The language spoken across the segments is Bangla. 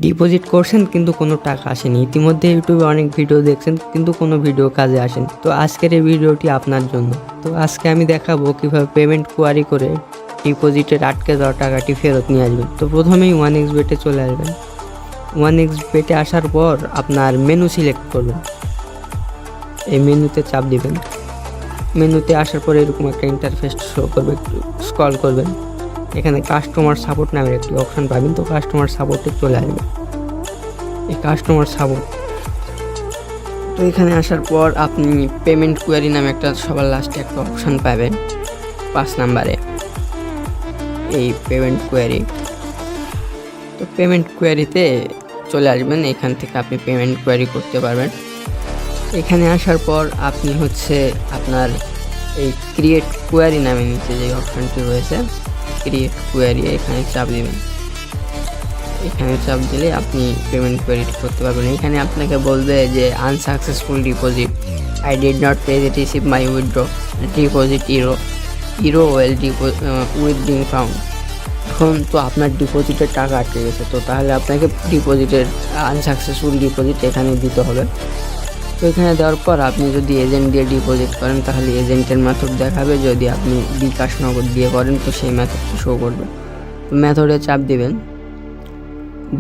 ডিপোজিট করছেন কিন্তু কোনো টাকা আসেনি, ইতিমধ্যে ইউটিউবে অনেক ভিডিও দেখছেন কিন্তু কোনো ভিডিও কাজে আসেনি। তো আজকের এই ভিডিওটি আপনার জন্য। তো আজকে আমি দেখাবো কীভাবে পেমেন্ট কোয়ারি করে ডিপোজিটের আটকে যাওয়া টাকাটি ফেরত নিয়ে আসবেন। তো প্রথমেই 1xBet চলে আসবেন। 1xBet আসার পর আপনার মেনু সিলেক্ট করবেন, এই মেনুতে চাপ দিবেন। মেনুতে আসার পর এরকম একটা ইন্টারফেস শো করবে, একটু স্ক্রল করবেন, এখানে কাস্টমার সাপোর্ট নামের একটি অপশন পাবেন। তো কাস্টমার সাপোর্টে চলে আসবে, এই কাস্টমার সাপোর্ট। তো এখানে আসার পর আপনি পেমেন্ট কোয়ারি নামে একটা সবার লাস্টে একটা অপশন পাবেন 5 নাম্বারে, এই পেমেন্ট কোয়ারি। তো পেমেন্ট কোয়ারিতে চলে আসবেন, এখান থেকে আপনি পেমেন্ট কোয়ারি করতে পারবেন। এখানে আসার পর আপনি আপনার এই ক্রিয়েট কোয়ারি নামে নিচে যে অপশানটি রয়েছে ক্রিয়েট কোয়ারি, এখানে চাপ দিবেন। এখানে চাপ দিলে আপনি পেমেন্ট কোয়ারি করতে পারবেন। এখানে আপনাকে বলবে যে unsuccessful deposit, I did not pay receive my withdraw deposit error well withdrawing found. এখন তো আপনার ডিপোজিটের টাকা আটকে গেছে, তো তাহলে আপনাকে ডিপোজিটের আনসাকসেসফুল ডিপোজিট এখানে দিতে হবে। তো এখানে দেওয়ার পর আপনি যদি এজেন্ট দিয়ে ডিপোজিট করেন তাহলে এজেন্টের মেথড দেখাবে, যদি আপনি বিকাশ নগদ দিয়ে করেন তো সেই মেথডটি শো করবে। তো মেথডে চাপ দিবেন,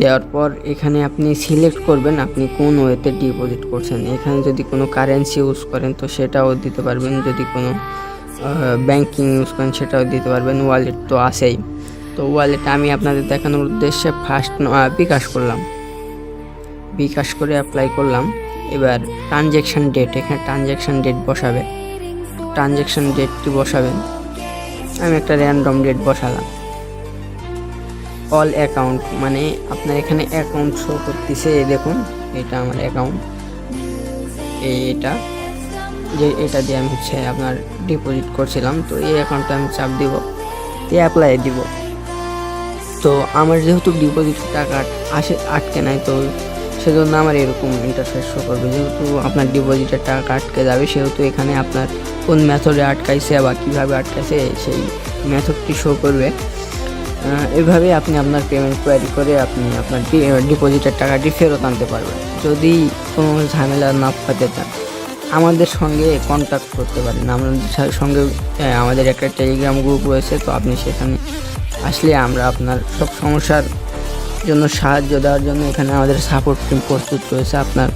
দেওয়ার পর এখানে আপনি সিলেক্ট করবেন আপনি কোন ওয়েতে ডিপোজিট করছেন। এখানে যদি কোনো কারেন্সি ইউজ করেন তো সেটাও দিতে পারবেন, যদি কোনো ব্যাংকিং ইউজ করেন সেটাও দিতে পারবেন। ওয়ালেট তো আছেই, তো ওয়ালেট আমি আপনাদের দেখানোর উদ্দেশ্যে ফার্স্ট বিকাশ করলাম, বিকাশ করে অ্যাপ্লাই করলাম। এবার ট্রানজ্যাকশান ডেট, এখানে ট্রানজ্যাকশান ডেট বসাবে, ট্রানজ্যাকশান ডেটটি বসাবেন। আমি একটা র্যান্ডম ডেট বসালাম। অল অ্যাকাউন্ট মানে আপনার এখানে অ্যাকাউন্ট শো করতেছে, দেখুন এটা আমার অ্যাকাউন্ট, এটা দিয়ে আমি আপনার ডিপোজিট করছিলাম। তো এই অ্যাকাউন্টে আমি চাপ দিব, অ্যাপ্লাই দিব। তো আমার যেহেতু ডিপোজিটের টাকা আটকে নাই, তো সেজন্য আমার এরকম ইন্টারফেস শো করবে। যেহেতু আপনার ডিপোজিটের টাকা আটকে যাবে, সেহেতু এখানে আপনার কোন মেথডে আটকাইছে বা কীভাবে আটকাইছে সেই মেথডটি শো করবে। এভাবে আপনি আপনার পেমেন্ট কোয়ারি করে আপনি আপনার ডিপোজিটের টাকাটি ফেরত আনতে পারবেন। যদি কোনো ঝামেলা না পাতে চান আমাদের সঙ্গে কন্ট্যাক্ট করতে পারেন। আমাদের সঙ্গে আমাদের একটা টেলিগ্রাম গ্রুপ রয়েছে, তো আপনি সেখানে আসলে আমরা আপনার সব সমস্যার জন্য সাহায্য দেওয়ার জন্য এখানে আমাদের সাপোর্ট টিম প্রস্তুত রয়েছে। আপনার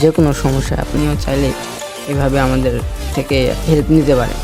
যে কোনো সমস্যায় আপনিও চাইলে এভাবে আমাদের থেকে হেল্প নিতে পারেন।